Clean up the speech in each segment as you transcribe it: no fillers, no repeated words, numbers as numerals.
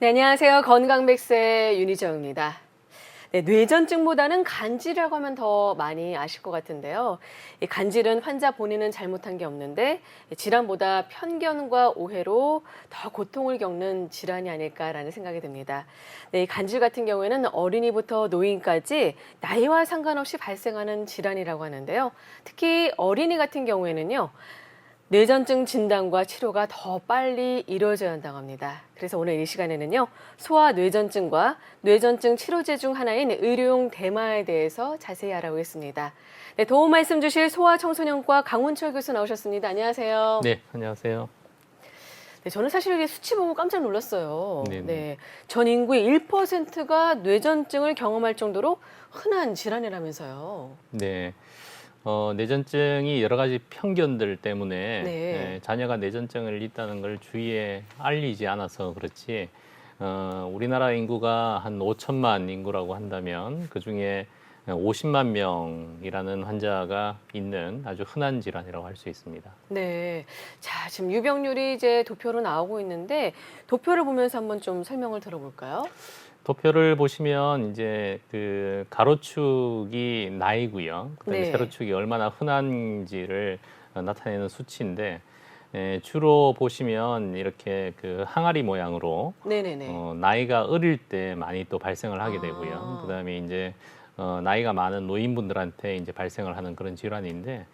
네, 안녕하세요. 건강백세 윤희정입니다. 네, 뇌전증보다는 간질이라고 하면 더 많이 아실 것 같은데요. 이 간질은 환자 본인은 잘못한 게 없는데 질환보다 편견과 오해로 더 고통을 겪는 질환이 아닐까라는 생각이 듭니다. 네, 이 간질 같은 경우에는 어린이부터 노인까지 나이와 상관없이 발생하는 질환이라고 하는데요. 특히 어린이 같은 경우에는요. 뇌전증 진단과 치료가 더 빨리 이루어져야 한다고 합니다. 그래서 오늘 이 시간에는요, 소아 뇌전증과 뇌전증 치료제 중 하나인 의료용 대마에 대해서 자세히 알아보겠습니다. 네, 도움 말씀 주실 소아청소년과 강훈철 교수 나오셨습니다. 안녕하세요. 네, 안녕하세요. 네, 저는 사실 이게 수치 보고 깜짝 놀랐어요. 네네. 네, 전 인구의 1%가 뇌전증을 경험할 정도로 흔한 질환이라면서요. 네. 뇌전증이 여러 가지 편견들 때문에 네. 자녀가 뇌전증을 있다는 걸 주위에 알리지 않아서 그렇지, 우리나라 인구가 한 5천만 인구라고 한다면 그중에 50만 명이라는 환자가 있는 아주 흔한 질환이라고 할 수 있습니다. 네. 자, 지금 유병률이 이제 도표로 나오고 있는데 도표를 보면서 한번 좀 설명을 들어볼까요? 도표를 보시면 이제 그 가로축이 나이고요. 그다음에 네. 세로축이 얼마나 흔한지를 나타내는 수치인데, 주로 보시면 이렇게 그 항아리 모양으로 네네네. 나이가 어릴 때 많이 또 발생을 하게 되고요. 아. 그다음에 이제 나이가 많은 노인분들한테 이제 발생을 하는 그런 질환인데,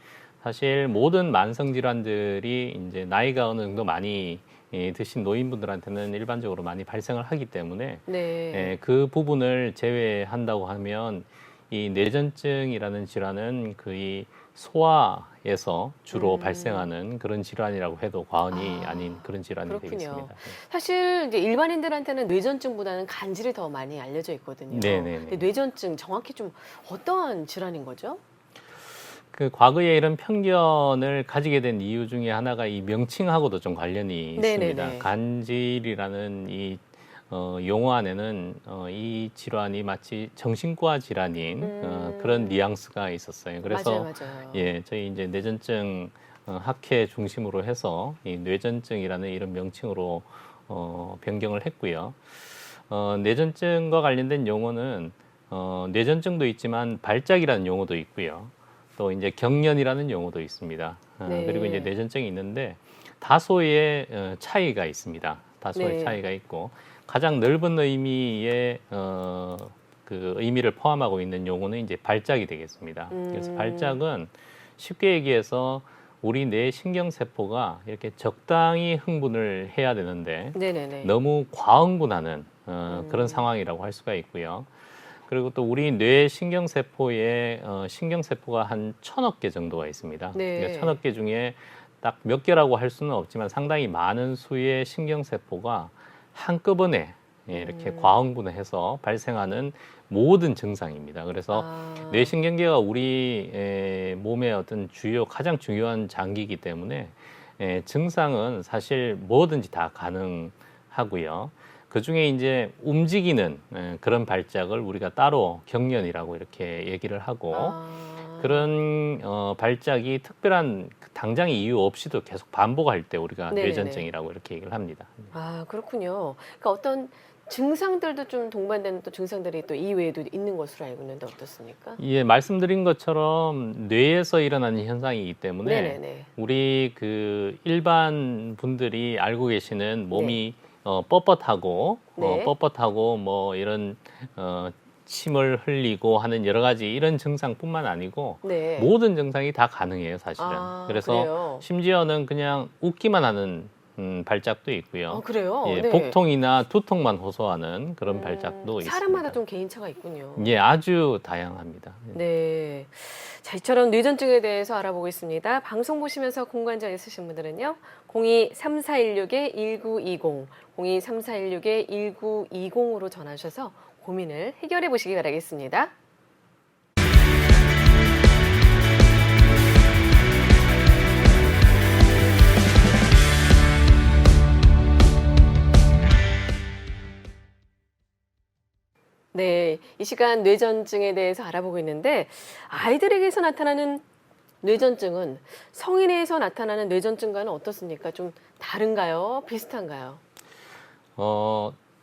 사실 모든 만성 질환들이 이제 나이가 어느 정도 많이 드신 노인분들한테는 일반적으로 많이 발생을 하기 때문에 네. 그 부분을 제외한다고 하면 이 뇌전증이라는 질환은 거의 소아에서 주로 발생하는 그런 질환이라고 해도 과언이 아, 아닌 그런 질환이 그렇군요. 되겠습니다. 사실 이제 일반인들한테는 뇌전증보다는 간질이 더 많이 알려져 있거든요. 네네네. 근데 뇌전증 정확히 좀 어떠한 질환인 거죠? 그 과거에 이런 편견을 가지게 된 이유 중에 하나가 이 명칭하고도 좀 관련이 있습니다. 네네네. 간질이라는 이 용어 안에는 이 질환이 마치 정신과 질환인 그런 뉘앙스가 있었어요. 그래서 맞아요. 예, 저희 이제 뇌전증 학회 중심으로 해서 이 뇌전증이라는 이런 명칭으로 변경을 했고요. 뇌전증과 관련된 용어는 뇌전증도 있지만 발작이라는 용어도 있고요. 또 이제 경련이라는 용어도 있습니다. 네. 그리고 이제 뇌전증이 있는데 다소의 차이가 있습니다. 다소의 네. 차이가 있고 가장 넓은 의미의 그 의미를 포함하고 있는 용어는 이제 발작이 되겠습니다. 그래서 발작은 쉽게 얘기해서 우리 뇌 신경세포가 이렇게 적당히 흥분을 해야 되는데 네네네. 너무 과흥분하는 그런 상황이라고 할 수가 있고요. 그리고 또 우리 뇌 신경세포에 신경세포가 한 1,000억 개 정도가 있습니다. 네. 그러니까 1,000억 개 중에 딱 몇 개라고 할 수는 없지만 상당히 많은 수의 신경세포가 한꺼번에 이렇게 과흥분을 해서 발생하는 모든 증상입니다. 그래서 아. 뇌신경계가 우리 몸의 어떤 가장 중요한 장기이기 때문에 증상은 사실 뭐든지 다 가능하고요. 그 중에 이제 움직이는 그런 발작을 우리가 따로 경련이라고 이렇게 얘기를 하고, 그런 발작이 특별한 당장의 이유 없이도 계속 반복할 때 우리가 네네네. 뇌전증이라고 이렇게 얘기를 합니다. 아, 그렇군요. 그러니까 어떤 증상들도 좀 동반되는 또 증상들이 또 이외에도 있는 것으로 알고 있는데 어떻습니까? 예, 말씀드린 것처럼 뇌에서 일어나는 현상이기 때문에 네네네. 우리 그 일반 분들이 알고 계시는 몸이 뻣뻣하고 뭐 이런 침을 흘리고 하는 여러 가지 이런 증상뿐만 아니고 네. 모든 증상이 다 가능해요, 사실은. 아, 그래서 그래요? 심지어는 그냥 웃기만 하는 발작도 있고요. 아, 그래요? 예, 네. 복통이나 두통만 호소하는 그런 발작도 사람마다 있습니다. 좀 개인차가 있군요. 예, 아주 다양합니다. 네. 자, 이처럼 뇌전증에 대해서 알아보고 있습니다. 방송 보시면서 공관장 있으신 분들은요. 02-3416-1920, 02-3416-1920으로 전화주셔서 고민을 해결해 보시기 바라겠습니다. 네, 이 시간 뇌전증에 대해서 알아보고 있는데 아이들에게서 나타나는 뇌전증은 성인에서 나타나는 뇌전증과는 어떻습니까? 좀 다른가요? 비슷한가요?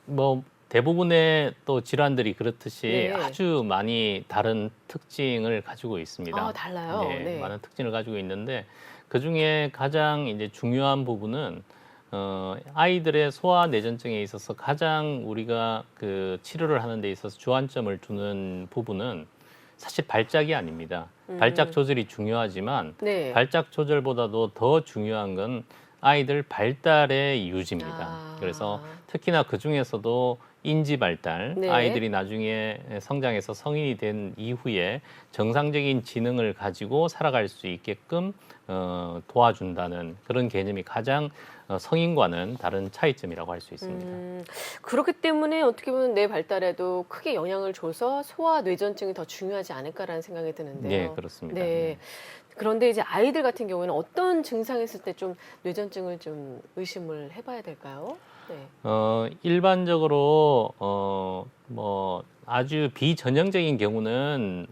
뭐 대부분의 또 질환들이 그렇듯이 네. 아주 많이 다른 특징을 가지고 있습니다. 아, 달라요? 네, 네. 많은 특징을 가지고 있는데 그 중에 가장 이제 중요한 부분은 아이들의 소아 뇌전증에 있어서 가장 우리가 그 치료를 하는 데 있어서 주안점을 두는 부분은 사실 발작이 아닙니다. 발작 조절이 중요하지만 네. 발작 조절보다도 더 중요한 건 아이들 발달의 유지입니다. 아. 그래서 특히나 그 중에서도 인지 발달, 네. 아이들이 나중에 성장해서 성인이 된 이후에 정상적인 지능을 가지고 살아갈 수 있게끔 도와준다는 그런 개념이 가장 성인과는 다른 차이점이라고 할 수 있습니다. 그렇기 때문에 어떻게 보면 뇌 발달에도 크게 영향을 줘서 소아 뇌전증이 더 중요하지 않을까라는 생각이 드는데요. 네, 그렇습니다. 네. 그런데 이제 아이들 같은 경우에는 어떤 증상이 있을 때 좀 뇌전증을 좀 의심을 해봐야 될까요? 네. 일반적으로 뭐 아주 비전형적인 경우는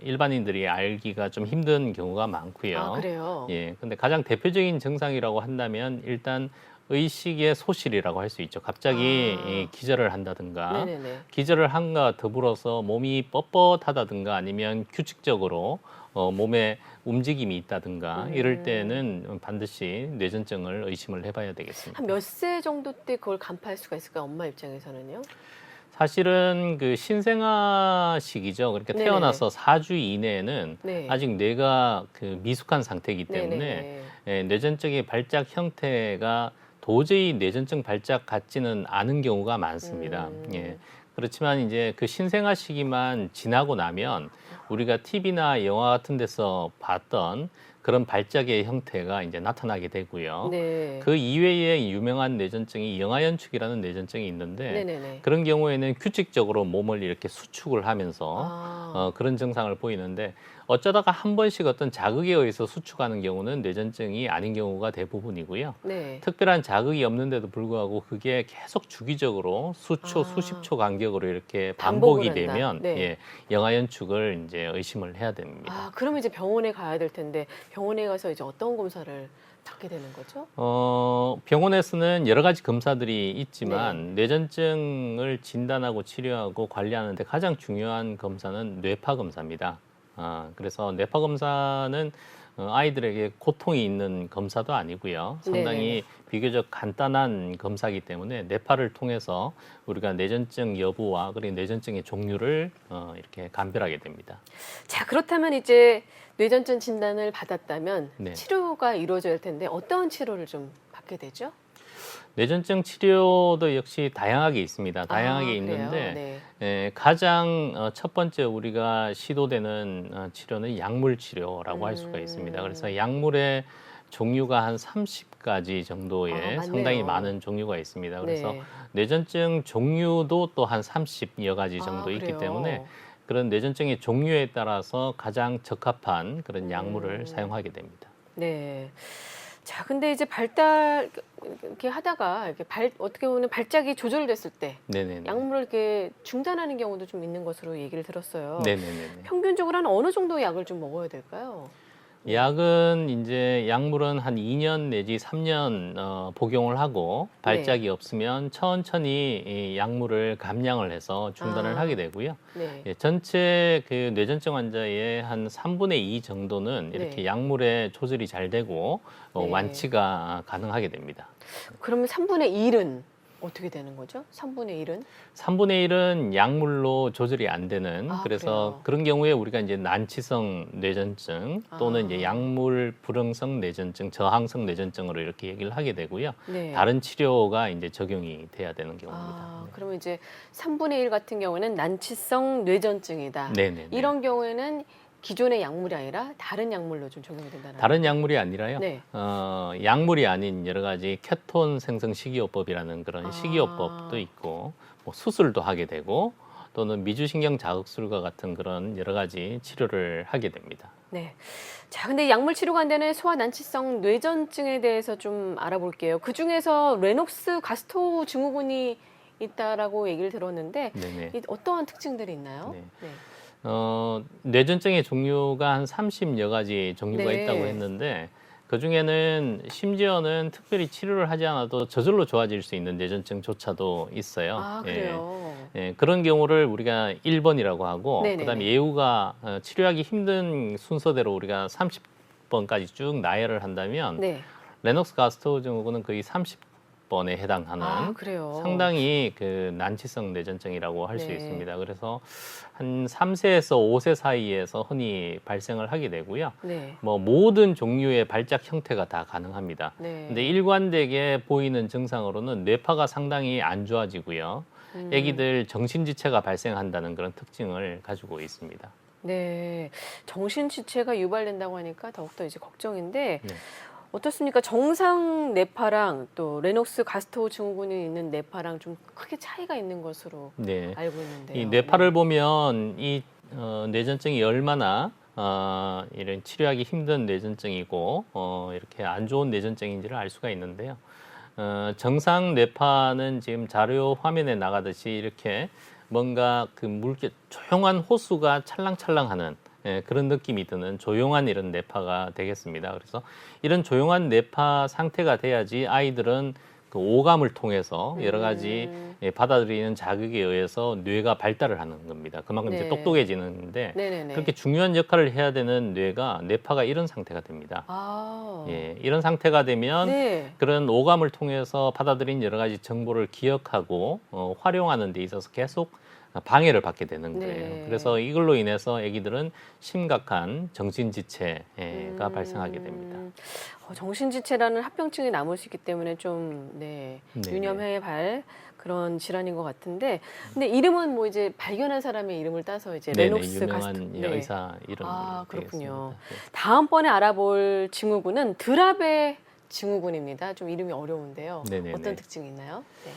일반인들이 알기가 좀 힘든 경우가 많고요. 아, 그래요? 예, 근데 가장 대표적인 증상이라고 한다면 일단 의식의 소실이라고 할 수 있죠. 갑자기 아. 기절을 한다든가, 네네네. 기절을 한과 더불어서 몸이 뻣뻣하다든가 아니면 규칙적으로 몸에 움직임이 있다든가 이럴 때는 반드시 뇌전증을 의심을 해봐야 되겠습니다. 한 몇 세 정도 때 그걸 간파할 수가 있을까요? 엄마 입장에서는요? 사실은 그 신생아 시기죠. 그러니까 네네네. 태어나서 4주 이내에는 네. 아직 뇌가 그 미숙한 상태이기 때문에 네네네. 뇌전증의 발작 형태가 도저히 뇌전증 발작 같지는 않은 경우가 많습니다. 예. 그렇지만 이제 그 신생아 시기만 지나고 나면 우리가 TV나 영화 같은 데서 봤던 그런 발작의 형태가 이제 나타나게 되고요. 네. 그 이외에 유명한 뇌전증이 영아연축이라는 뇌전증이 있는데 네네네. 그런 경우에는 규칙적으로 몸을 이렇게 수축을 하면서 아. 그런 증상을 보이는데 어쩌다가 한 번씩 어떤 자극에 의해서 수축하는 경우는 뇌전증이 아닌 경우가 대부분이고요. 네. 특별한 자극이 없는데도 불구하고 그게 계속 주기적으로 수초, 아. 수십 초 간격으로 이렇게 반복을 반복이 한다. 되면 네. 예, 영아연축을 이제 의심을 해야 됩니다. 아, 그러면 이제 병원에 가야 될 텐데 병원에 가서 이제 어떤 검사를 받게 되는 거죠? 병원에서는 여러 가지 검사들이 있지만 뇌전증을 진단하고 치료하고 관리하는데 가장 중요한 검사는 뇌파 검사입니다. 그래서 뇌파 검사는 아이들에게 고통이 있는 검사도 아니고요. 상당히 네네네. 비교적 간단한 검사이기 때문에 뇌파를 통해서 우리가 뇌전증 여부와 그리고 뇌전증의 종류를 이렇게 감별하게 됩니다. 자, 그렇다면 이제 뇌전증 진단을 받았다면 네. 치료가 이루어져야 할 텐데 어떤 치료를 좀 받게 되죠? 뇌전증 치료도 역시 다양하게 있습니다. 다양하게 아, 있는데 그래요? 가장 첫 번째 우리가 시도되는 치료는 약물 치료라고 할 수가 있습니다. 그래서 약물의 종류가 한 30가지 정도의 맞네요. 상당히 많은 종류가 있습니다. 그래서 네. 뇌전증 종류도 또 한 30여 가지 정도 있기 그래요? 때문에 그런 뇌전증의 종류에 따라서 가장 적합한 그런 약물을 사용하게 됩니다. 네. 자, 근데 이제 발달 이렇게 하다가 이렇게 어떻게 보면 발작이 조절됐을 때 네네네. 약물을 이렇게 중단하는 경우도 좀 있는 것으로 얘기를 들었어요. 네네네. 평균적으로 한 어느 정도 약을 좀 먹어야 될까요? 약은 이제 약물은 한 2년 내지 3년 복용을 하고 발작이 없으면 천천히 이 약물을 감량을 해서 중단을 하게 되고요. 네. 예, 전체 그 뇌전증 환자의 한 3분의 2 정도는 이렇게 네. 약물의 조절이 잘 되고 네. 완치가 가능하게 됩니다. 그러면 3분의 1은 어떻게 되는 거죠? 3분의 1은? 3분의 1은 약물로 조절이 안 되는 그래요? 그래서 그런 경우에 우리가 이제 난치성 뇌전증 또는 이제 약물 불응성 뇌전증, 저항성 뇌전증으로 이렇게 얘기를 하게 되고요. 네. 다른 치료가 이제 적용이 돼야 되는 경우입니다. 그러면 이제 3분의 1 같은 경우에는 난치성 뇌전증이다. 네네. 이런 경우에는 기존의 약물이 아니라 다른 약물로 좀 적용이 된다는 다른 약물이 아니라요. 네. 약물이 아닌 여러 가지 케톤 생성 식이요법이라는 그런 아. 식이요법도 있고 뭐 수술도 하게 되고 또는 미주신경 자극술과 같은 그런 여러 가지 치료를 하게 됩니다. 네. 자, 근데 약물 치료가 안 되는 소아 난치성 뇌전증에 대해서 좀 알아볼게요. 그 중에서 레녹스 가스토 증후군이 있다라고 얘기를 들었는데 네네. 어떠한 특징들이 있나요? 네. 뇌전증의 종류가 한 30여 가지 종류가 네. 있다고 했는데 그 중에는 심지어는 특별히 치료를 하지 않아도 저절로 좋아질 수 있는 뇌전증조차도 있어요. 아, 그래요. 그런 경우를 우리가 1번이라고 하고 네네네. 그다음에 예후가 치료하기 힘든 순서대로 우리가 30번까지 쭉 나열을 한다면 네. 레녹스 가스토 증후군은 거의 30번에 해당하는 아, 그래요. 상당히 그 난치성 뇌전증이라고 할 수 네. 있습니다. 그래서 한 3세에서 5세 사이에서 흔히 발생을 하게 되고요. 네. 뭐 모든 종류의 발작 형태가 다 가능합니다. 네. 근데 일관되게 보이는 증상으로는 뇌파가 상당히 안 좋아지고요. 아기들 정신지체가 발생한다는 그런 특징을 가지고 있습니다. 네. 정신지체가 유발된다고 하니까 더욱더 이제 걱정인데 네. 어떻습니까? 정상 뇌파랑 또 레녹스 가스토 증후군이 있는 뇌파랑 좀 크게 차이가 있는 것으로 네. 알고 있는데요. 이 뇌파를 네. 보면 이 뇌전증이 얼마나 이런 치료하기 힘든 뇌전증이고 이렇게 안 좋은 뇌전증인지를 알 수가 있는데요. 정상 뇌파는 지금 자료 화면에 나가듯이 이렇게 뭔가 그 물결 조용한 호수가 찰랑찰랑하는 그런 느낌이 드는 조용한 이런 뇌파가 되겠습니다. 그래서 이런 조용한 뇌파 상태가 돼야지 아이들은 그 오감을 통해서 여러 가지 받아들이는 자극에 의해서 뇌가 발달을 하는 겁니다. 그만큼 이제 네. 똑똑해지는데 네네네. 그렇게 중요한 역할을 해야 되는 뇌파가 이런 상태가 됩니다. 아. 이런 상태가 되면 네. 그런 오감을 통해서 받아들인 여러 가지 정보를 기억하고 활용하는 데 있어서 계속 방해를 받게 되는 거예요. 네. 그래서 이걸로 인해서 아기들은 심각한 정신지체가 발생하게 됩니다. 정신지체라는 합병증이 남을 수 있기 때문에 좀 네네. 유념해야 할 그런 질환인 것 같은데, 근데 이름은 뭐 이제 발견한 사람의 이름을 따서 이제 네네, 레녹스 가스토. 유명한 의사 이름. 아, 그렇군요. 되겠습니다. 다음번에 알아볼 증후군은 드라베 증후군입니다. 좀 이름이 어려운데요. 네네네. 어떤 특징이 있나요? 네.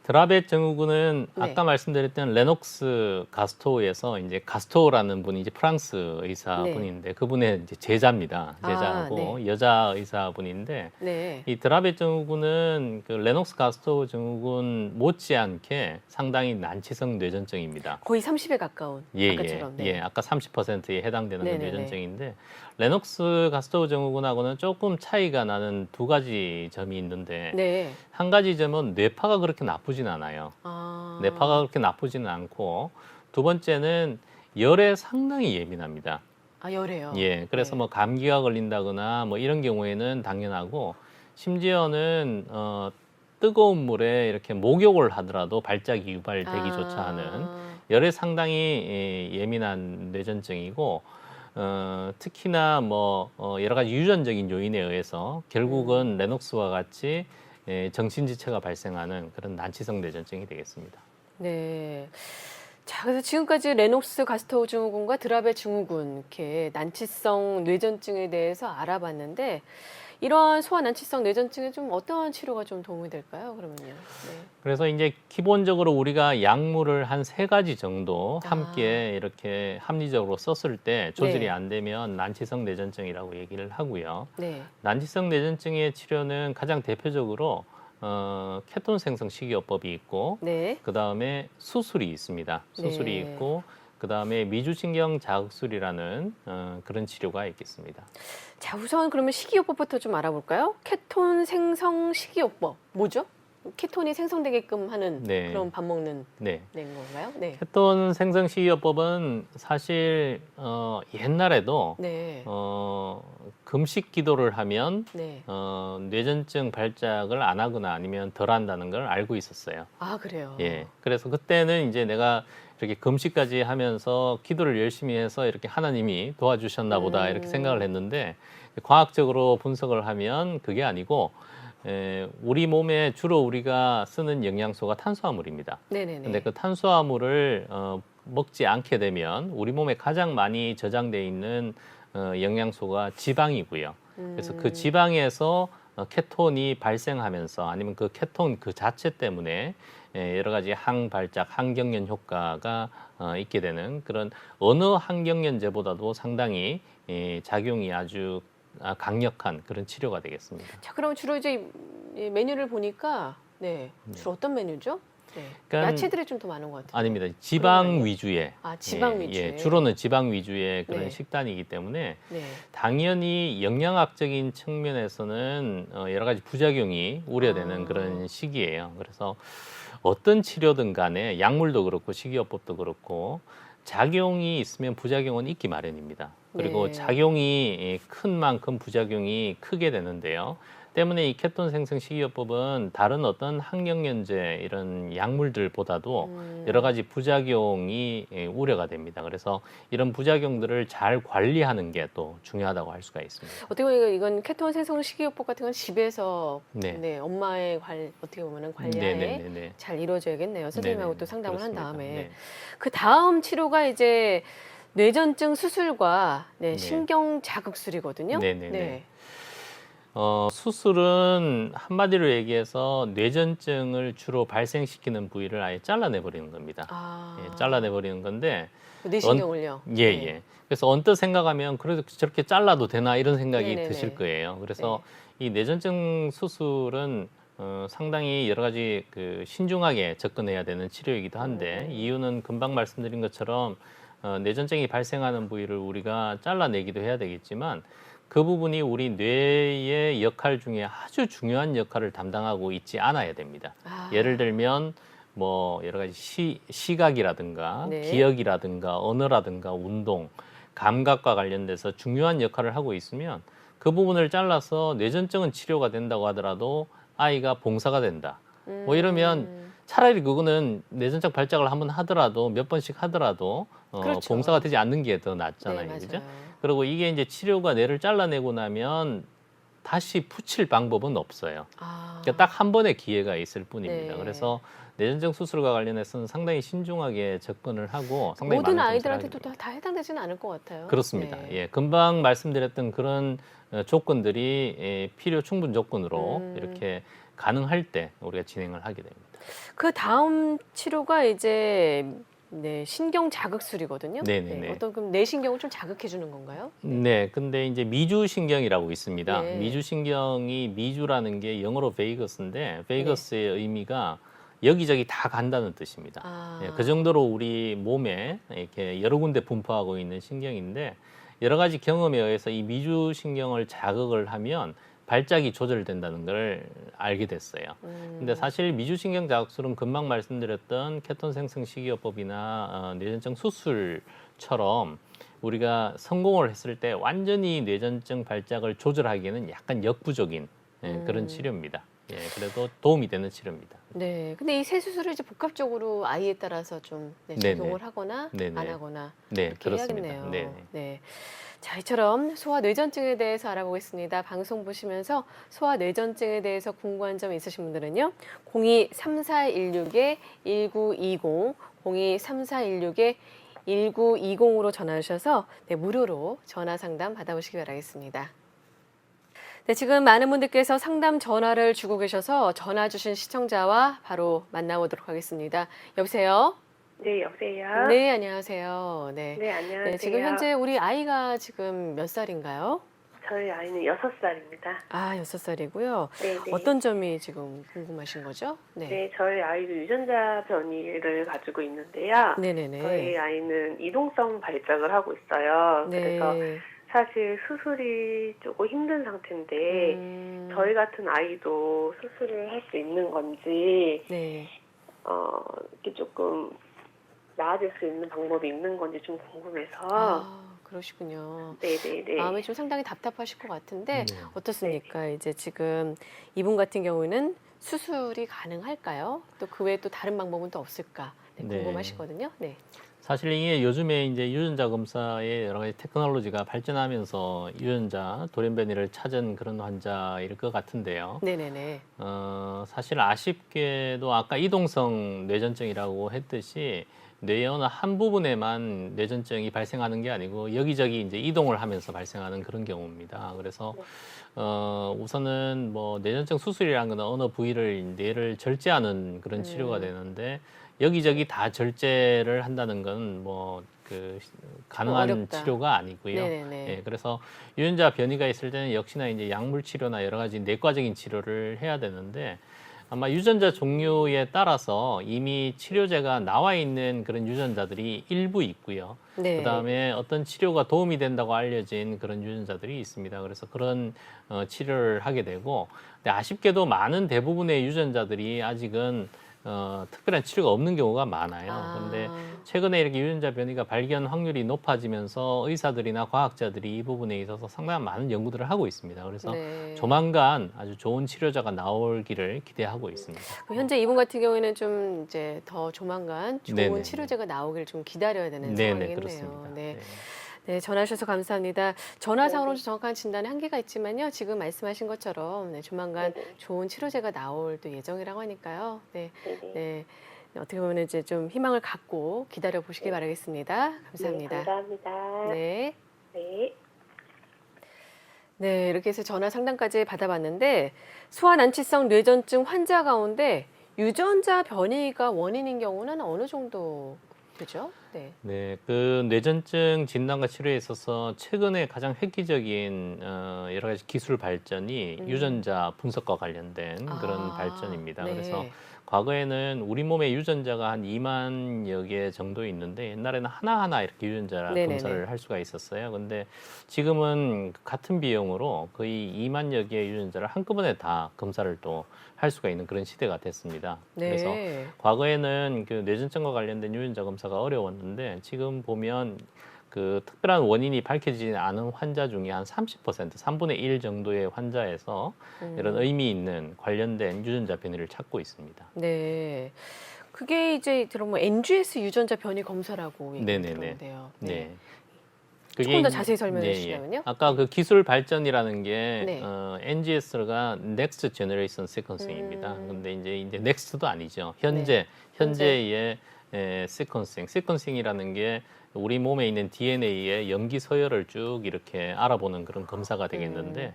드라벳 증후군은 네. 아까 말씀드렸던 레녹스 가스토에서 이제 가스토라는 분이 이제 프랑스 의사분인데 그분의 이제 제자입니다. 제자고 네. 여자 의사분인데 네. 이 드라벳 증후군은 그 레녹스 가스토 증후군 못지않게 상당히 난치성 뇌전증입니다. 거의 30에 가까운 아까처럼. 네. 아까 30%에 해당되는 그 네네네. 뇌전증인데 레녹스 가스토 증후군하고는 조금 차이가 나는 두 가지 점이 있는데 네. 한 가지 점은 뇌파가 그렇게 나쁘진 않아요. 아. 뇌파가 그렇게 나쁘지는 않고 두 번째는 열에 상당히 예민합니다. 아, 열해요. 그래서 네. 뭐 감기가 걸린다거나 뭐 이런 경우에는 당연하고 심지어는 뜨거운 물에 이렇게 목욕을 하더라도 발작이 유발되기조차 하는 열에 상당히 예민한 뇌전증이고 특히나 뭐 여러 가지 유전적인 요인에 의해서 결국은 레녹스와 같이 정신지체가 발생하는 그런 난치성 뇌전증이 되겠습니다. 네. 자, 그래서 지금까지 레녹스 가스토 증후군과 드라베 증후군 이렇게 난치성 뇌전증에 대해서 알아봤는데 이러한 소아 난치성 뇌전증에 좀 어떠한 치료가 좀 도움이 될까요? 그러면요. 네. 그래서 이제 기본적으로 우리가 약물을 한 3가지 정도 함께 아. 이렇게 합리적으로 썼을 때 조절이 네. 안 되면 난치성 뇌전증이라고 얘기를 하고요. 네. 난치성 뇌전증의 치료는 가장 대표적으로 케톤 생성 식이요법이 있고 네. 그 다음에 수술이 있습니다. 수술이 네. 있고 그 다음에 미주신경 자극술이라는 그런 치료가 있겠습니다. 자, 우선 그러면 식이요법부터 좀 알아볼까요? 케톤 생성 식이요법. 뭐죠? 케톤이 생성되게끔 하는 네. 그런 밥 먹는 네. 건가요? 네. 케톤 생성 식이요법은 사실 옛날에도 네. 금식 기도를 하면 네. 뇌전증 발작을 안 하거나 아니면 덜 한다는 걸 알고 있었어요. 아, 그래요. 그래서 그때는 이제 내가 이렇게 금식까지 하면서 기도를 열심히 해서 이렇게 하나님이 도와주셨나 보다 이렇게 생각을 했는데 과학적으로 분석을 하면 그게 아니고 우리 몸에 주로 우리가 쓰는 영양소가 탄수화물입니다. 네네네. 근데 그 탄수화물을 먹지 않게 되면 우리 몸에 가장 많이 저장돼 있는 영양소가 지방이고요. 그래서 그 지방에서 케톤이 발생하면서 아니면 그 케톤 그 자체 때문에 여러 가지 항발작, 항경련 효과가 있게 되는 그런 어느 항경련제보다도 상당히 작용이 아주 강력한 그런 치료가 되겠습니다. 자, 그럼 주로 이제 이 메뉴를 보니까 주로 어떤 메뉴죠? 네. 그러니까 야채들이 좀 더 많은 것 같아요. 아닙니다. 지방 그러면요? 위주의 지방 위주의. 주로는 지방 위주의 그런 네. 식단이기 때문에 네. 당연히 영양학적인 측면에서는 여러 가지 부작용이 우려되는 그런 시기예요. 그래서 어떤 치료든 간에 약물도 그렇고 식이요법도 그렇고 작용이 있으면 부작용은 있기 마련입니다. 그리고 네. 작용이 큰 만큼 부작용이 크게 되는데요. 때문에 이 케톤 생성 식이요법은 다른 어떤 항영연제 이런 약물들보다도 여러 가지 부작용이 우려가 됩니다. 그래서 이런 부작용들을 잘 관리하는 게 또 중요하다고 할 수가 있습니다. 어떻게 보면 이건 케톤 생성 식이요법 같은 건 집에서 네. 엄마의 어떻게 보면은 관리하에 네네네네. 잘 이루어져야겠네요. 선생님하고 네네네. 또 상담을 한 그렇습니다. 다음에 네. 그 다음 치료가 이제 뇌전증 수술과 네. 신경 자극술이거든요. 네네네. 네. 수술은 한마디로 얘기해서 뇌전증을 주로 발생시키는 부위를 아예 잘라내 버리는 겁니다. 잘라내 버리는 건데 뇌신경을요. 예, 네. 예. 그래서 언뜻 생각하면 그래도 저렇게 잘라도 되나 이런 생각이 네네네. 드실 거예요. 그래서 이 뇌전증 수술은 상당히 여러 가지 신중하게 접근해야 되는 치료이기도 한데 이유는 금방 말씀드린 것처럼 뇌전증이 발생하는 부위를 우리가 잘라내기도 해야 되겠지만 그 부분이 우리 뇌의 역할 중에 아주 중요한 역할을 담당하고 있지 않아야 됩니다. 예를 들면 뭐 여러 가지 시각이라든가 네. 기억이라든가 언어라든가 운동, 감각과 관련돼서 중요한 역할을 하고 있으면 그 부분을 잘라서 뇌전증은 치료가 된다고 하더라도 아이가 봉사가 된다. 뭐 이러면 차라리 그거는 뇌전증 발작을 한번 하더라도 몇 번씩 하더라도 그렇죠. 봉사가 되지 않는 게 더 낫잖아요. 네, 그죠? 맞아요. 그리고 이게 이제 치료가 뇌를 잘라내고 나면 다시 붙일 방법은 없어요. 그러니까 딱 한 번의 기회가 있을 뿐입니다. 네. 그래서 뇌전증 수술과 관련해서는 상당히 신중하게 접근을 하고 상당히 모든 많은 아이들한테도 검사를 다 해당되지는 않을 것 같아요. 그렇습니다. 네. 예, 금방 말씀드렸던 그런 조건들이 필요 충분 조건으로 이렇게 가능할 때 우리가 진행을 하게 됩니다. 그 다음 치료가 이제 신경 자극술이거든요. 네네네. 어떤 그럼 뇌신경을 좀 자극해 주는 건가요? 네, 근데 이제 미주신경이라고 있습니다. 네. 미주신경이 미주라는 게 영어로 베이거스인데 베이거스의 네. 의미가 여기저기 다 간다는 뜻입니다. 예, 그 정도로 우리 몸에 이렇게 여러 군데 분포하고 있는 신경인데 여러 가지 경험에 의해서 이 미주신경을 자극을 하면 발작이 조절된다는 걸 알게 됐어요. 근데 사실 미주신경 자극술은 금방 말씀드렸던 케톤 생성 식이요법이나 뇌전증 수술처럼 우리가 성공을 했을 때 완전히 뇌전증 발작을 조절하기에는 약간 역부족인 그런 치료입니다. 예, 그래도 도움이 되는 치료입니다. 네. 근데 이 세 수술을 이제 복합적으로 아이에 따라서 좀 적용을 하거나 네네. 안 하거나 네, 이렇게 그렇습니다. 해야겠네요. 네네. 네. 자, 이처럼 소아뇌전증에 대해서 알아보겠습니다. 방송 보시면서 소아뇌전증에 대해서 궁금한 점 있으신 분들은요. 02-3416-1920, 02-3416-1920으로 전화 주셔서 무료로 전화 상담 받아보시기 바라겠습니다. 네, 지금 많은 분들께서 상담 전화를 주고 계셔서 전화 주신 시청자와 바로 만나보도록 하겠습니다. 여보세요? 네, 여보세요? 네, 안녕하세요. 네. 네, 안녕하세요. 네, 지금 현재 우리 아이가 지금 몇 살인가요? 저희 아이는 6살입니다. 6살이고요. 네, 네. 어떤 점이 지금 궁금하신 거죠? 네, 저희 아이도 유전자 변이를 가지고 있는데요. 네네네. 저희 아이는 이동성 발작을 하고 있어요. 네. 그래서 사실 수술이 조금 힘든 상태인데 저희 같은 아이도 수술을 할 수 있는 건지 네. 이렇게 조금 나아질 수 있는 방법이 있는 건지 좀 궁금해서. 그러시군요. 네네네. 마음이 좀 상당히 답답하실 것 같은데 네. 어떻습니까? 이제 지금 이분 같은 경우에는 수술이 가능할까요? 또 그 외에 또 다른 방법은 또 없을까? 네, 네. 궁금하시거든요. 네. 사실 이게 요즘에 이제 유전자 검사의 여러 가지 테크놀로지가 발전하면서 유전자 돌연변이를 찾은 그런 환자일 것 같은데요. 네네네. 사실 아쉽게도 아까 이동성 뇌전증이라고 했듯이 뇌의 어느 한 부분에만 뇌전증이 발생하는 게 아니고 여기저기 이제 이동을 하면서 발생하는 그런 경우입니다. 그래서 우선은 뭐 뇌전증 수술이라는 건 어느 부위를 뇌를 절제하는 그런 치료가 되는데 여기저기 다 절제를 한다는 건 뭐 가능한 어렵다. 치료가 아니고요. 네네네. 예, 그래서 유전자 변이가 있을 때는 역시나 이제 약물 치료나 여러 가지 내과적인 치료를 해야 되는데 아마 유전자 종류에 따라서 이미 치료제가 나와 있는 그런 유전자들이 일부 있고요. 네. 그다음에 어떤 치료가 도움이 된다고 알려진 그런 유전자들이 있습니다. 그래서 그런 치료를 하게 되고, 근데 아쉽게도 많은 대부분의 유전자들이 아직은 특별한 치료가 없는 경우가 많아요. 그런데 최근에 이렇게 유전자 변이가 발견 확률이 높아지면서 의사들이나 과학자들이 이 부분에 있어서 상당한 많은 연구들을 하고 있습니다. 그래서 네. 조만간 아주 좋은 치료자가 나오기를 기대하고 있습니다. 현재 이분 같은 경우에는 좀 이제 더 조만간 좋은 네네네. 치료제가 나오길 좀 기다려야 되는 네네, 상황이겠네요. 그렇습니다. 네. 네. 네, 전화 주셔서 감사합니다. 전화상으로 정확한 진단에 한계가 있지만요. 지금 말씀하신 것처럼 네, 조만간 네네. 좋은 치료제가 나올 또 예정이라고 하니까요. 네, 네네. 네. 어떻게 보면 이제 좀 희망을 갖고 기다려 보시기 네. 바라겠습니다. 네, 감사합니다. 감사합니다. 네. 네. 네, 이렇게 해서 전화 상담까지 받아봤는데 소아난치성 뇌전증 환자 가운데 유전자 변이가 원인인 경우는 어느 정도 되죠? 네. 네, 그 뇌전증 진단과 치료에 있어서 최근에 가장 획기적인 여러 가지 기술 발전이 유전자 분석과 관련된 그런 발전입니다. 네. 그래서 과거에는 우리 몸에 유전자가 한 2만여 개 정도 있는데 옛날에는 하나하나 이렇게 유전자 네네네. 검사를 할 수가 있었어요. 근데 지금은 같은 비용으로 거의 2만여 개의 유전자를 한꺼번에 다 검사를 또 할 수가 있는 그런 시대가 됐습니다. 네. 그래서 과거에는 그 뇌전증과 관련된 유전자 검사가 어려웠는데 지금 보면 그 특별한 원인이 밝혀지지 않은 환자 중에 한 30%, 3분의 1 정도의 환자에서 이런 의미 있는 관련된 유전자 변이를 찾고 있습니다. 네. 그게 이제 들어보면 NGS 유전자 변이 검사라고 얘기가 네네네. 들어오는데요. 네. 조금 더 이제- 자세히 설명해 예, 예. 주시면요. 아까 그 기술 발전이라는 게 네. NGS가 Next Generation Sequencing입니다. 근데 이제 Next도 아니죠. 네. 현재의 시퀀싱이라는 게 우리 몸에 있는 DNA의 염기 서열을 쭉 이렇게 알아보는 그런 검사가 되겠는데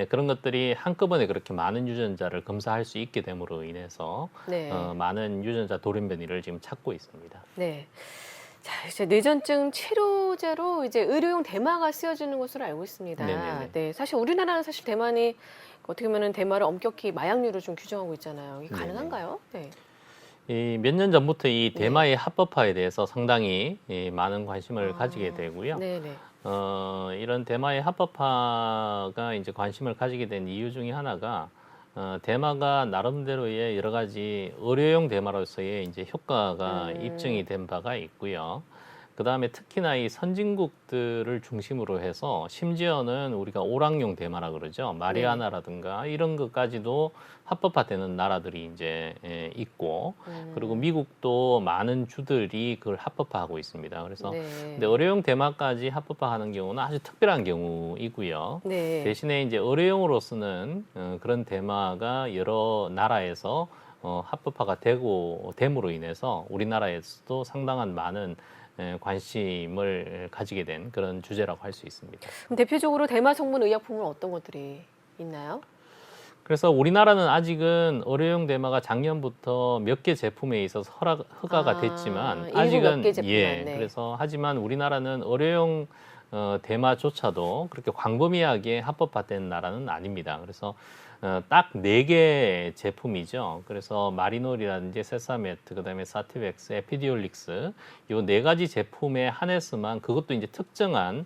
그런 것들이 한꺼번에 그렇게 많은 유전자를 검사할 수 있게 됨으로 인해서 네. 많은 유전자 돌연변이를 지금 찾고 있습니다. 네. 자, 이제 뇌전증 치료제로 이제 의료용 대마가 쓰여지는 것으로 알고 있습니다. 네네네. 네, 사실 우리나라는 사실 대만이 어떻게 보면 대마를 엄격히 마약류로 좀 규정하고 있잖아요. 이게 네네. 가능한가요? 네. 몇 년 전부터 이 네. 대마의 합법화에 대해서 상당히 많은 관심을 가지게 되고요. 네네. 이런 대마의 합법화가 이제 관심을 가지게 된 이유 중에 하나가 대마가 나름대로의 여러 가지 의료용 대마로서의 이제 효과가 입증이 된 바가 있고요. 그 다음에 특히나 이 선진국들을 중심으로 해서 심지어는 우리가 오락용 대마라 그러죠. 마리아나라든가 이런 것까지도 합법화되는 나라들이 이제 있고, 그리고 미국도 많은 주들이 그걸 합법화하고 있습니다. 그래서 네. 근데 의료용 대마까지 합법화하는 경우는 아주 특별한 경우이고요. 네. 대신에 이제 의료용으로 쓰는 그런 대마가 여러 나라에서 합법화가 됨으로 인해서 우리나라에서도 상당한 많은 관심을 가지게 된 그런 주제라고 할 수 있습니다. 그럼 대표적으로 대마 성분 의약품은 어떤 것들이 있나요? 그래서 우리나라는 아직은 의료용 대마가 작년부터 몇 개 제품에 있어서 허가가 됐지만 일부 아직은 몇개 제품만, 네. 그래서 하지만 우리나라는 의료용 대마조차도 그렇게 광범위하게 합법화된 나라는 아닙니다. 그래서 딱 4개 제품이죠. 그래서 마리놀이라든지 세사메트, 그다음에 사티백스, 에피디올릭스 요 4가지 제품에 한해서만 그것도 이제 특정한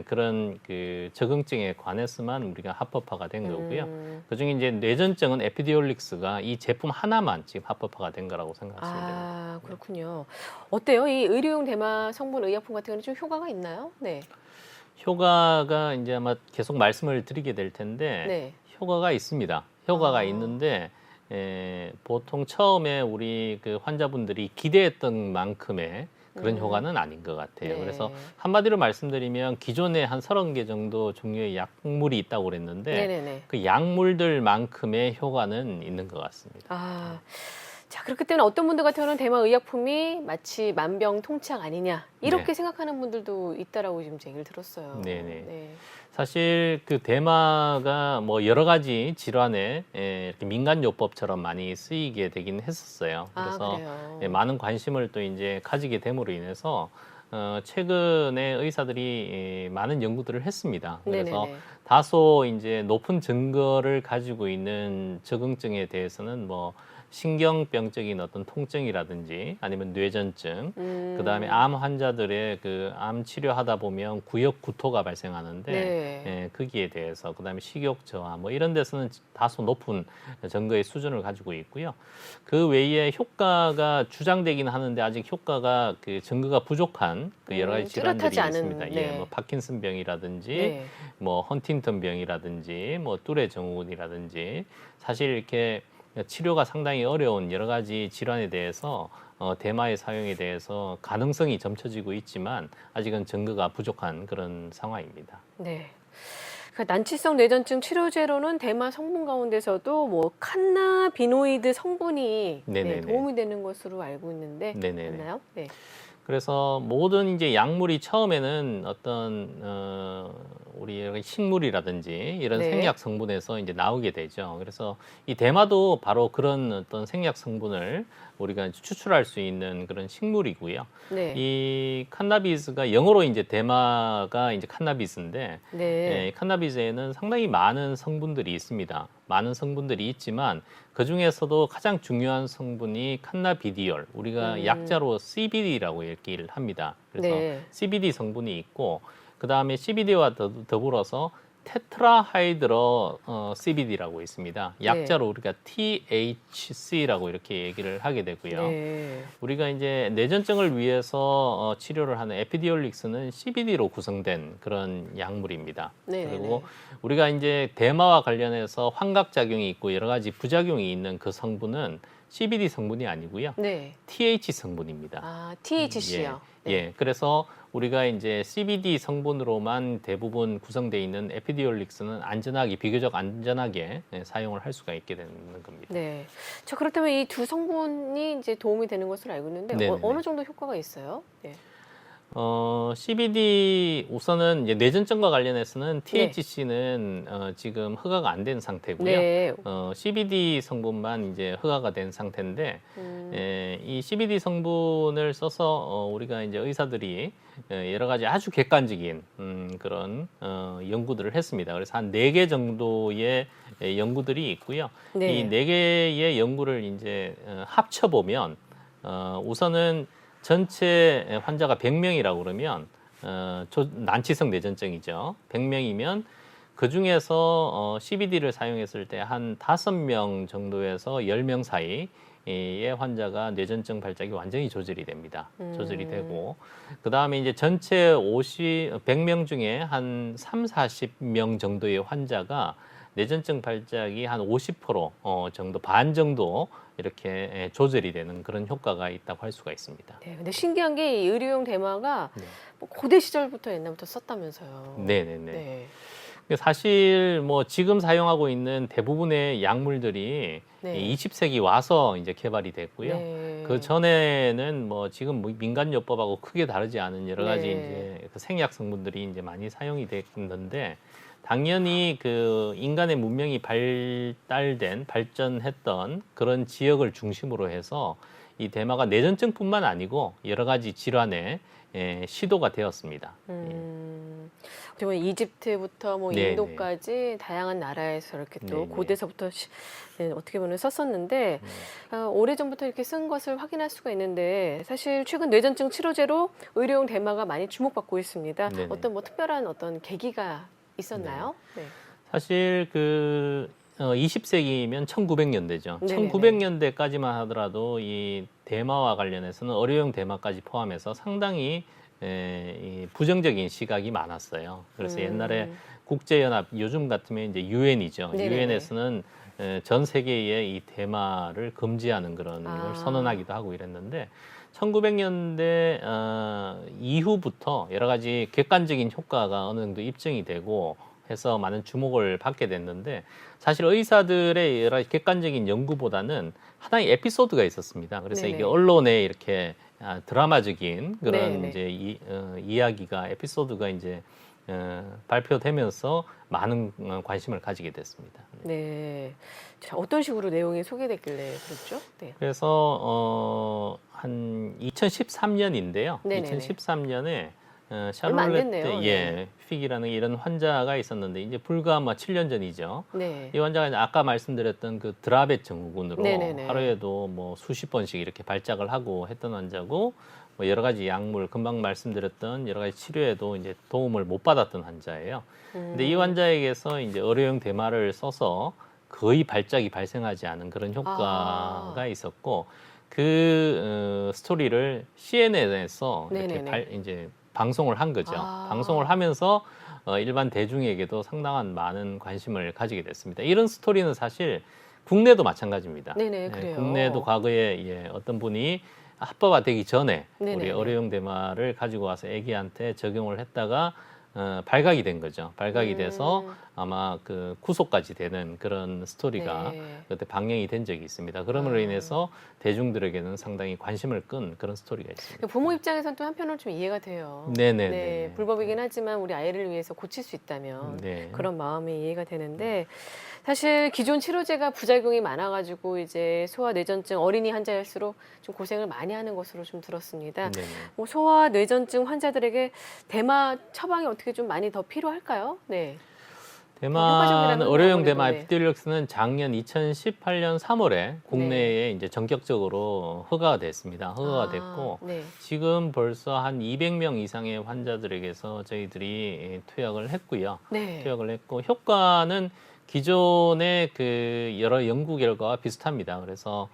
그런 그 적응증에 관해서만 우리가 합법화가 된 거고요. 그중에 이제 뇌전증은 에피디올릭스가 이 제품 하나만 지금 합법화가 된 거라고 생각하시면 됩니다. 아, 그렇군요. 어때요? 이 의료용 대마 성분 의약품 같은 경우는 좀 효과가 있나요? 네. 효과가 이제 아마 계속 말씀을 드리게 될 텐데 네. 효과가 있습니다. 효과가 있는데 보통 처음에 우리 그 환자분들이 기대했던 만큼의 그런 효과는 아닌 것 같아요. 네. 그래서 한마디로 말씀드리면 기존에 한 30개 정도 종류의 약물이 있다고 그랬는데 네네네. 그 약물들만큼의 효과는 있는 것 같습니다. 아, 자, 그렇기 때문에 어떤 분들 같은 경우는 대마 의약품이 마치 만병통치약 아니냐 이렇게 네. 생각하는 분들도 있다라고 지금 얘기를 들었어요. 네네. 네. 사실 그 대마가 뭐 여러 가지 질환에 이렇게 민간요법처럼 많이 쓰이게 되긴 했었어요. 아, 그래서 그래요. 많은 관심을 또 이제 가지게 됨으로 인해서 최근에 의사들이 많은 연구들을 했습니다. 그래서 네네네. 다소 이제 높은 증거를 가지고 있는 적응증에 대해서는 뭐 신경병적인 어떤 통증이라든지 아니면 뇌전증, 그다음에 암 환자들의 그 암 치료하다 보면 구역 구토가 발생하는데 네. 거기에 대해서 그다음에 식욕 저하 뭐 이런 데서는 다소 높은 증거의 수준을 가지고 있고요. 그 외에 효과가 주장되긴 하는데 아직 효과가 그 증거가 부족한 그 여러 가지 질환들이 뚜렷하지 않은, 있습니다. 네. 예, 뭐 파킨슨병이라든지 네. 뭐 헌팅턴병이라든지 뭐 뚜레 증후군이라든지 사실 이렇게 치료가 상당히 어려운 여러 가지 질환에 대해서 대마의 사용에 대해서 가능성이 점쳐지고 있지만 아직은 증거가 부족한 그런 상황입니다. 네. 그러니까 난치성 뇌전증 치료제로는 대마 성분 가운데서도 뭐 칸나비노이드 성분이 네, 네네네. 도움이 되는 것으로 알고 있는데 네네네. 맞나요? 네. 그래서 모든 이제 약물이 처음에는 어떤 우리 여러 식물이라든지 이런 네. 생약 성분에서 이제 나오게 되죠. 그래서 이 대마도 바로 그런 어떤 생약 성분을 우리가 추출할 수 있는 그런 식물이고요. 네. 이 칸나비스가 영어로 이제 대마가 이제 칸나비스인데 네. 칸나비스에는 상당히 많은 성분들이 있습니다. 많은 성분들이 있지만 그 중에서도 가장 중요한 성분이 칸나비디올, 우리가 약자로 CBD라고 얘기를 합니다. 그래서 네. CBD 성분이 있고 그 다음에 CBD와 더불어서 테트라하이드로 CBD라고 있습니다. 약자로 우리가 THC라고 이렇게 얘기를 하게 되고요. 네. 우리가 이제 뇌전증을 위해서 치료를 하는 에피디올릭스는 CBD로 구성된 그런 약물입니다. 네네네. 그리고 우리가 이제 대마와 관련해서 환각 작용이 있고 여러 가지 부작용이 있는 그 성분은 CBD 성분이 아니고요. 네. TH 성분입니다. 아, THC요. 예, 예. 그래서 우리가 이제 CBD 성분으로만 대부분 구성되어 있는 에피디올릭스는 안전하게, 비교적 안전하게 사용을 할 수가 있게 되는 겁니다. 네. 자, 그렇다면 이 두 성분이 이제 도움이 되는 것으로 알고 있는데 네네네. 어느 정도 효과가 있어요? 네. CBD 우선은 이제 뇌전증과 관련해서는 THC는 지금 허가가 안 된 상태고요. 네. CBD 성분만 이제 허가가 된 상태인데 음, 이 CBD 성분을 써서 우리가 이제 의사들이 여러 가지 아주 객관적인 그런 연구들을 했습니다. 그래서 한 4개 정도의 연구들이 있고요. 네. 이 4개의 연구를 이제 합쳐 보면 우선은 전체 환자가 100명이라고 그러면 난치성 뇌전증이죠. 100명이면 그 중에서 CBD를 사용했을 때 한 5명 정도에서 10명 사이의 환자가 뇌전증 발작이 완전히 조절이 됩니다. 조절이 되고 그 다음에 이제 전체 100명 중에 한 3, 40명 정도의 환자가 뇌전증 발작이 한 50% 정도, 반 정도 이렇게 조절이 되는 그런 효과가 있다고 할 수가 있습니다. 네. 근데 신기한 게 이 의료용 대마가 네. 뭐 고대 시절부터 옛날부터 썼다면서요. 네네네. 네. 근데 사실 뭐 지금 사용하고 있는 대부분의 약물들이 네. 이 20세기 와서 이제 개발이 됐고요. 네. 그 전에는 뭐 지금 민간요법하고 크게 다르지 않은 여러 가지 네. 이제 그 생약 성분들이 이제 많이 사용이 됐는데 당연히 그 인간의 문명이 발전했던 그런 지역을 중심으로 해서 이 대마가 뇌전증뿐만 아니고 여러 가지 질환에 시도가 되었습니다. 어떻게 보면 이집트부터 뭐 네네. 인도까지 다양한 나라에서 이렇게 또 네네. 고대서부터 네, 어떻게 보면 썼었는데 오래전부터 이렇게 쓴 것을 확인할 수가 있는데 사실 최근 뇌전증 치료제로 의료용 대마가 많이 주목받고 있습니다. 네네. 어떤 뭐 특별한 어떤 계기가 있었나요? 네. 사실 그 20세기면 1900년대죠. 네네네. 1900년대까지만 하더라도 이 대마와 관련해서는 의료용 대마까지 포함해서 상당히 이 부정적인 시각이 많았어요. 그래서 옛날에 국제연합, 요즘 같으면 이제 유엔이죠. 네네네. 유엔에서는 전 세계에 이 대마를 금지하는 그런 아. 걸 선언하기도 하고 이랬는데 1900년대 이후부터 여러 가지 객관적인 효과가 어느 정도 입증이 되고 해서 많은 주목을 받게 됐는데 사실 의사들의 여러 가지 객관적인 연구보다는 하나의 에피소드가 있었습니다. 그래서 네네. 이게 언론에 이렇게 드라마적인 그런 네네. 이제 이야기가 에피소드가 이제 발표되면서 많은 관심을 가지게 됐습니다. 네. 자, 어떤 식으로 내용이 소개됐길래 그랬죠? 네. 그래서 한 2013년인데요. 네네네. 2013년에 얼마 안 샬롯 됐네요. 픽이라는 이런 환자가 있었는데 이제 불과 7년 전이죠. 네. 이 환자가 이제 아까 말씀드렸던 그 드라벳 증후군으로 네네네. 하루에도 뭐 수십 번씩 이렇게 발작을 하고 했던 환자고 뭐 여러 가지 약물 금방 말씀드렸던 여러 가지 치료에도 이제 도움을 못 받았던 환자예요. 근데 이 환자에게서 이제 의료용 대마를 써서 거의 발작이 발생하지 않은 그런 효과가 있었고 그 스토리를 CNN에서 이렇게 네네네. 이제 방송을 한 거죠. 방송을 하면서 일반 대중에게도 상당한 많은 관심을 가지게 됐습니다. 이런 스토리는 사실 국내도 마찬가지입니다. 네네, 그래요. 국내도 과거에 어떤 분이 합법화되기 전에 우리 네네네. 의료용 대마를 가지고 와서 아기한테 적용을 했다가 발각이 된 거죠. 발각이 돼서 아마 그 구속까지 되는 그런 스토리가 네. 그때 방영이 된 적이 있습니다. 그럼으로 인해서 대중들에게는 상당히 관심을 끈 그런 스토리가 있습니다. 부모 입장에서는 또 한편으로는 좀 이해가 돼요. 네네네. 네, 불법이긴 하지만 우리 아이를 위해서 고칠 수 있다면 네. 그런 마음이 이해가 되는데 사실 기존 치료제가 부작용이 많아가지고 이제 소아뇌전증 어린이 환자일수록 좀 고생을 많이 하는 것으로 좀 들었습니다. 네네. 뭐 소아뇌전증 환자들에게 대마 처방이 어떻게 좀 많이 더 필요할까요? 네. 대만 효과적이라면 의료용 아무래도, 대마 네. 에피듀얼렉스는 작년 2018년 3월에 국내에 이제 전격적으로 허가가 됐습니다. 허가가 됐고 네. 지금 벌써 한 200명 이상의 환자들에게서 저희들이 투약을 했고요. 네. 투약을 했고 효과는 기존의 그 여러 연구 결과와 비슷합니다. 그래서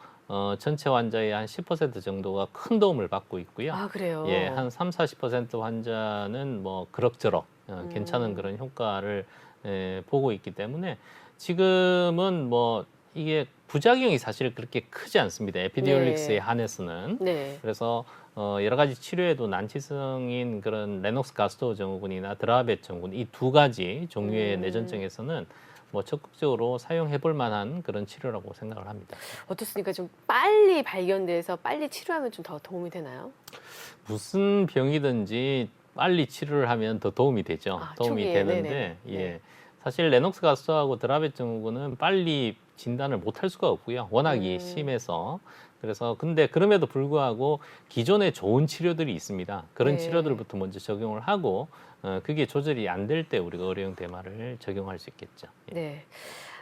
전체 환자의 한 10% 정도가 큰 도움을 받고 있고요. 아, 그래요? 예, 한 30-40% 환자는 뭐 그럭저럭 괜찮은 그런 효과를 보고 있기 때문에 지금은 뭐 이게 부작용이 사실 그렇게 크지 않습니다. 에피듀얼릭스에 네. 한해서는. 네. 그래서 여러 가지 치료에도 난치성인 그런 레녹스 가스토 증후군이나 드라벳 증후군 이 두 가지 종류의 뇌전증에서는 뭐 적극적으로 사용해 볼 만한 그런 치료라고 생각을 합니다. 어떻습니까? 좀 빨리 발견돼서 빨리 치료하면 좀 더 도움이 되나요? 무슨 병이든지 빨리 치료를 하면 더 도움이 되죠. 도움이 초기에. 되는데 네네네. 예. 네. 사실 레녹스 가스토하고 드라벳 증후군은 빨리 진단을 못 할 수가 없고요. 워낙이 심해서. 그래서 근데 그럼에도 불구하고 기존에 좋은 치료들이 있습니다. 그런 네. 치료들부터 먼저 적용을 하고 그게 조절이 안 될 때 우리가 의료용 대마를 적용할 수 있겠죠. 예. 네.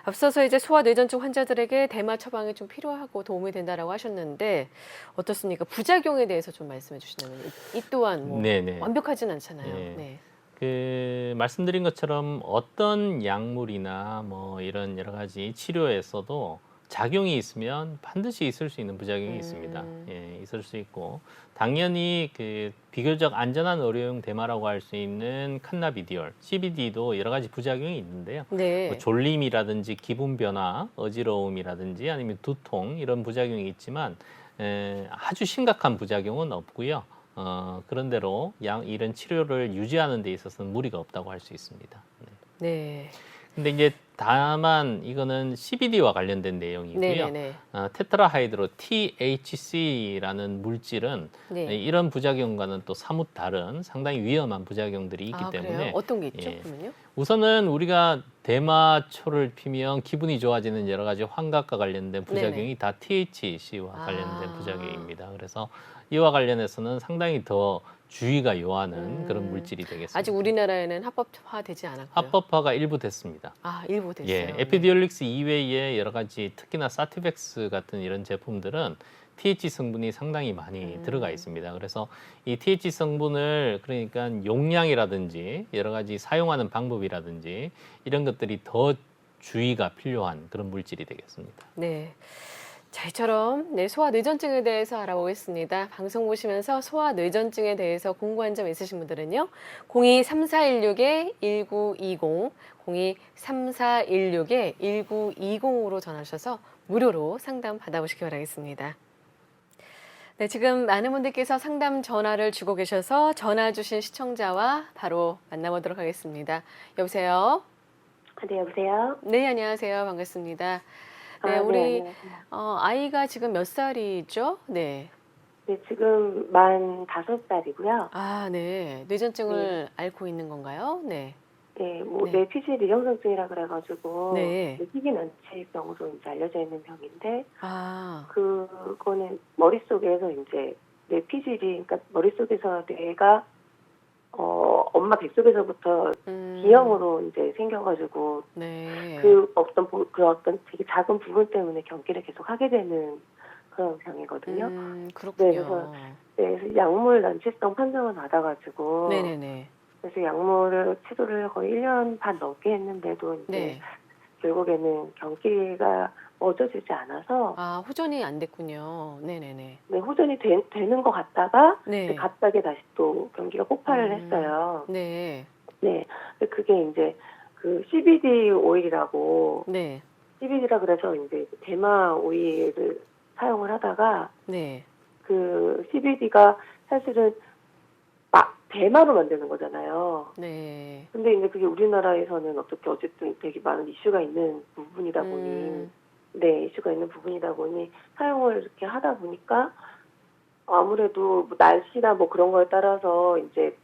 앞서서 이제 소아뇌전증 환자들에게 대마 처방이 좀 필요하고 도움이 된다라고 하셨는데 어떻습니까? 부작용에 대해서 좀 말씀해 주시면 이 또한 뭐 네네. 완벽하진 않잖아요. 예. 네. 그 말씀드린 것처럼 어떤 약물이나 뭐 이런 여러 가지 치료에서도 작용이 있으면 반드시 있을 수 있는 부작용이 있습니다. 예, 있을 수 있고 당연히 그 비교적 안전한 의료용 대마라고 할 수 있는 칸나비디올, CBD도 여러 가지 부작용이 있는데요. 네. 뭐 졸림이라든지 기분 변화, 어지러움이라든지 아니면 두통 이런 부작용이 있지만 아주 심각한 부작용은 없고요. 그런대로 이런 치료를 유지하는 데 있어서는 무리가 없다고 할 수 있습니다. 네. 네. 근데 이제 다만 이거는 CBD와 관련된 내용이고요. 네네네. 테트라하이드로 THC라는 물질은 네. 이런 부작용과는 또 사뭇 다른 상당히 위험한 부작용들이 있기 때문에 그래요? 어떤 게 있죠? 예. 그러면요? 우선은 우리가 대마초를 피면 기분이 좋아지는 여러 가지 환각과 관련된 부작용이 네네. 다 THC와 관련된 부작용입니다. 그래서 이와 관련해서는 상당히 더 주의가 요하는 그런 물질이 되겠습니다. 아직 우리나라에는 합법화되지 않았고요. 합법화가 일부 됐습니다. 일부 됐어요. 예, 네. 에피듀얼릭스 이외에 여러 가지 특히나 사티백스 같은 이런 제품들은 THC 성분이 상당히 많이 들어가 있습니다. 그래서 이 THC 성분을 그러니까 용량이라든지 여러 가지 사용하는 방법이라든지 이런 것들이 더 주의가 필요한 그런 물질이 되겠습니다. 네. 자, 이처럼 소아뇌전증에 대해서 알아보겠습니다. 방송 보시면서 소아뇌전증에 대해서 궁금한 점 있으신 분들은요. 02-3416-1920, 02-3416-1920으로 전화하셔서 무료로 상담 받아보시기 바라겠습니다. 네, 지금 많은 분들께서 상담 전화를 주고 계셔서 전화 주신 시청자와 바로 만나보도록 하겠습니다. 여보세요? 네, 여보세요? 네, 안녕하세요. 반갑습니다. 네, 우리 안녕하세요. 아이가 지금 몇 살이죠? 네. 네, 지금 만 5살이고요. 아, 네. 뇌전증을 앓고 있는 건가요? 네. 네, 뭐 네. 뇌피질 이형성증이라 그래가지고 네. 희귀난치병으로 이제 알려져 있는 병인데 아, 그거는 머릿속에서 이제 뇌피질이 그러니까 머릿속에서 뇌가 엄마 뱃속에서부터 기형으로 이제 생겨가지고 네. 그 어떤 되게 작은 부분 때문에 경기를 계속 하게 되는 그런 병이거든요. 그렇군요. 그래서 약물 난치성 판정을 받아가지고 네네네. 그래서 약물을 치료를 거의 1년 반 넘게 했는데도 이제 네. 결국에는 경기가 멎어지지 않아서 아, 호전이 안 됐군요. 네네네. 네, 호전이 되는 것 같다가 네. 갑자기 다시 또 경기가 폭발을 했어요. 네. 네, 근데 그게 이제 그 CBD 오일이라고 네. CBD라 그래서 이제 대마 오일을 사용을 하다가 네. 그 CBD가 사실은 대마로 만드는 거잖아요. 네. 근데 이제 그게 우리나라에서는 어쨌든 되게 많은 이슈가 있는 부분이다 보니, 네, 이슈가 있는 부분이다 보니 사용을 이렇게 하다 보니까 아무래도 뭐 날씨나 뭐 그런 거에 따라서 이제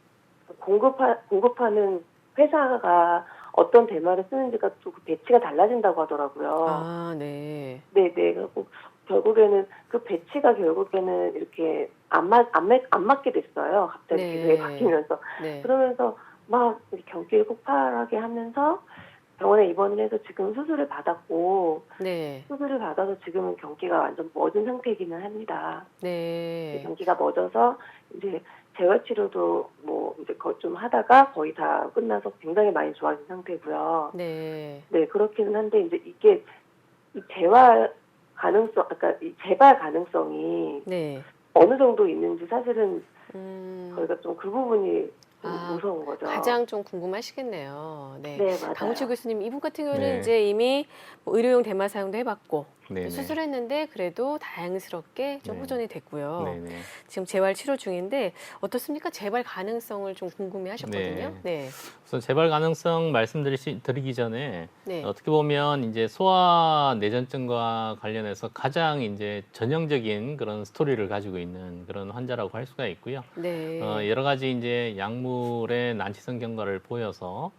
공급하는 회사가 어떤 대마를 쓰는지가 또 그 배치가 달라진다고 하더라고요. 아, 네. 네. 그리고 결국에는 그 배치가 결국에는 이렇게 안 맞게 됐어요. 갑자기 네. 기후에 바뀌면서. 네. 그러면서 막 경기를 폭발하게 하면서 병원에 입원을 해서 지금 수술을 받았고, 네. 수술을 받아서 지금은 경기가 완전 멎은 상태이기는 합니다. 네. 경기가 멎어서 이제 재활치료도 뭐 이제 좀 하다가 거의 다 끝나서 굉장히 많이 좋아진 상태고요. 네. 네, 그렇기는 한데 이제 이게 이 재활 가능성, 그러니까 이 재발 가능성이 네. 어느 정도 있는지 사실은 음. 저희가 좀 그 부분이 좀 아, 무서운 거죠. 가장 좀 궁금하시겠네요. 네. 네, 맞아요. 강우철 교수님, 이분 같은 경우는 네. 이제 이미 뭐 의료용 대마 사용도 해봤고, 네네. 수술했는데 그래도 다행스럽게 좀 네. 호전이 됐고요. 네네. 지금 재활 치료 중인데 어떻습니까? 재발 가능성을 좀 궁금해 하셨거든요. 네. 우선 재발 가능성 말씀드리기 전에 네. 어떻게 보면 이제 소아 뇌전증과 관련해서 가장 이제 전형적인 그런 스토리를 가지고 있는 그런 환자라고 할 수가 있고요. 네. 여러 가지 이제 약물의 난치성 경과를 보여서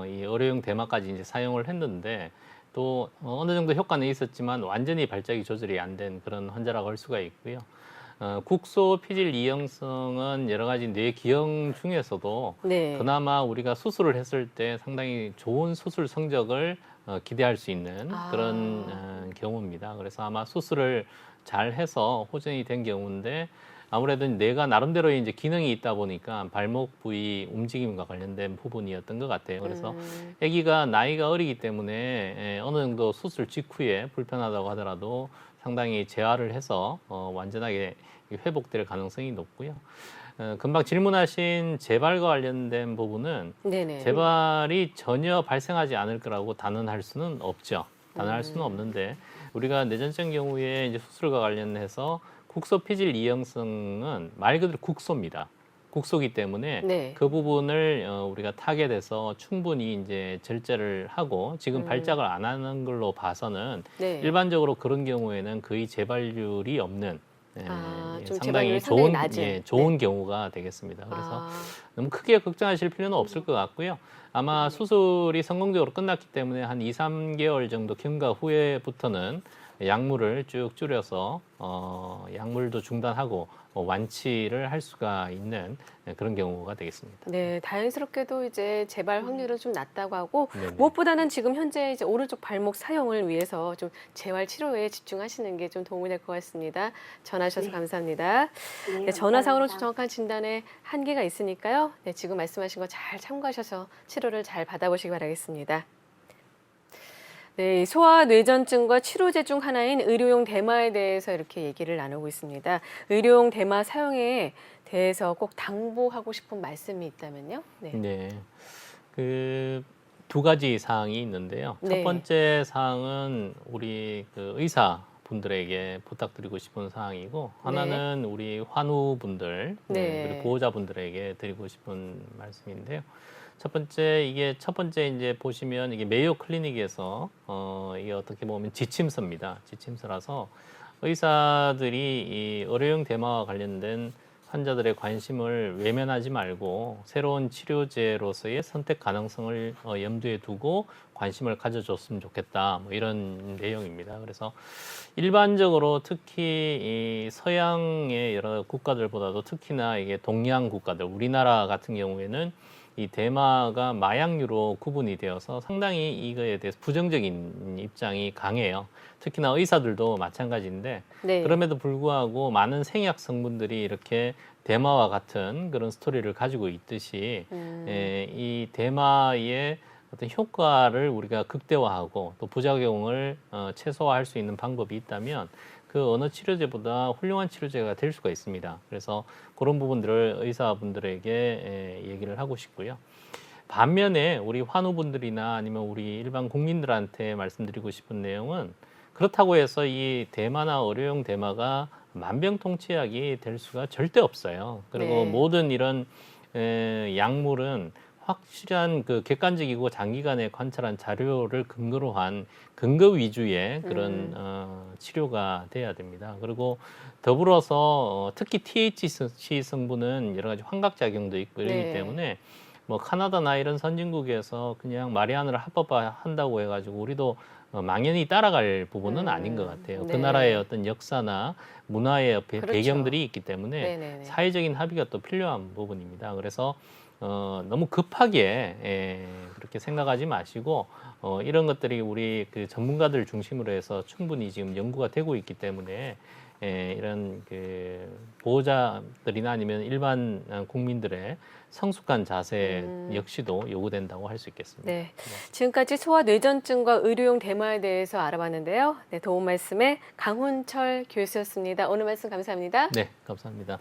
이 의료용 대마까지 이제 사용을 했는데 또 어느 정도 효과는 있었지만 완전히 발작이 조절이 안 된 그런 환자라고 할 수가 있고요. 국소 피질 이형성은 여러 가지 뇌 기형 중에서도 네. 그나마 우리가 수술을 했을 때 상당히 좋은 수술 성적을 기대할 수 있는 그런 경우입니다. 그래서 아마 수술을 잘 해서 호전이 된 경우인데 아무래도 뇌가 나름대로 이제 기능이 있다 보니까 발목 부위 움직임과 관련된 부분이었던 것 같아요. 그래서 아기가 나이가 어리기 때문에 어느 정도 수술 직후에 불편하다고 하더라도 상당히 재활을 해서 완전하게 회복될 가능성이 높고요. 금방 질문하신 재발과 관련된 부분은 네네. 재발이 전혀 발생하지 않을 거라고 단언할 수는 없죠. 단언할 수는 없는데 우리가 뇌전증 경우에 이제 수술과 관련해서 국소 피질 이형성은 말 그대로 국소입니다. 국소기 때문에 네. 그 부분을 우리가 타겟 해서 충분히 이제 절제를 하고 지금 발작을 안 하는 걸로 봐서는 네. 일반적으로 그런 경우에는 거의 재발률이 없는 좀 상당히 재발률이 상당히 낮은. 좋은 경우가 되겠습니다. 그래서 너무 크게 걱정하실 필요는 없을 것 같고요. 아마 수술이 성공적으로 끝났기 때문에 한 2, 3개월 정도 경과 후에부터는 약물을 쭉 줄여서 약물도 중단하고 완치를 할 수가 있는 그런 경우가 되겠습니다. 네, 다행스럽게도 이제 재발 확률은 좀 낮다고 하고 네네. 무엇보다는 지금 현재 이제 오른쪽 발목 사용을 위해서 좀 재활 치료에 집중하시는 게 좀 도움이 될 것 같습니다. 전화 주셔서 네. 감사합니다. 네, 네, 전화상으로 감사합니다. 정확한 진단에 한계가 있으니까요. 네, 지금 말씀하신 거 잘 참고하셔서 치료를 잘 받아보시기 바라겠습니다. 네, 소아 뇌전증과 치료제 중 하나인 의료용 대마에 대해서 이렇게 얘기를 나누고 있습니다. 의료용 대마 사용에 대해서 꼭 당부하고 싶은 말씀이 있다면요? 네. 네. 그 두 가지 사항이 있는데요. 네. 첫 번째 사항은 우리 그 의사 분들에게 부탁드리고 싶은 사항이고 하나는 우리 환우분들 네. 그리고 보호자분들에게 드리고 싶은 말씀인데요. 첫 번째 이제 보시면 이게 메이오 클리닉에서 이게 어떻게 보면 지침서입니다. 지침서라서 의사들이 이 의료용 대마와 관련된 환자들의 관심을 외면하지 말고 새로운 치료제로서의 선택 가능성을 염두에 두고 관심을 가져줬으면 좋겠다. 뭐 이런 내용입니다. 그래서 일반적으로 특히 이 서양의 여러 국가들보다도 특히나 이게 동양 국가들, 우리나라 같은 경우에는 이 대마가 마약류로 구분이 되어서 상당히 이거에 대해서 부정적인 입장이 강해요. 특히나 의사들도 마찬가지인데 네. 그럼에도 불구하고 많은 생약 성분들이 이렇게 대마와 같은 그런 스토리를 가지고 있듯이 이 대마의 어떤 효과를 우리가 극대화하고 또 부작용을 최소화할 수 있는 방법이 있다면 그 어느 치료제보다 훌륭한 치료제가 될 수가 있습니다. 그래서 그런 부분들을 의사분들에게 얘기를 하고 싶고요. 반면에 우리 환우분들이나 아니면 우리 일반 국민들한테 말씀드리고 싶은 내용은 그렇다고 해서 이 대마나 의료용 대마가 만병통치약이 될 수가 절대 없어요. 그리고 네. 모든 이런 약물은 확실한 그 객관적이고 장기간에 관찰한 자료를 근거로 한 근거 위주의 그런 치료가 돼야 됩니다. 그리고 더불어서 특히 THC 성분은 여러 가지 환각작용도 있고 이러기 네. 때문에 뭐 카나다나 이런 선진국에서 그냥 마리아나를 합법화한다고 해가지고 우리도 망연히 따라갈 부분은 아닌 것 같아요. 그 네. 나라의 어떤 역사나 문화의 그렇죠. 배경들이 있기 때문에 네네네. 사회적인 합의가 또 필요한 부분입니다. 그래서 너무 급하게 그렇게 생각하지 마시고 이런 것들이 우리 그 전문가들 중심으로 해서 충분히 지금 연구가 되고 있기 때문에 이런 그 보호자들이나 아니면 일반 국민들의 성숙한 자세 역시도 요구된다고 할 수 있겠습니다. 네. 지금까지 소아뇌전증과 의료용 대마에 대해서 알아봤는데요. 네, 도움 말씀에 강훈철 교수였습니다. 오늘 말씀 감사합니다. 네, 감사합니다.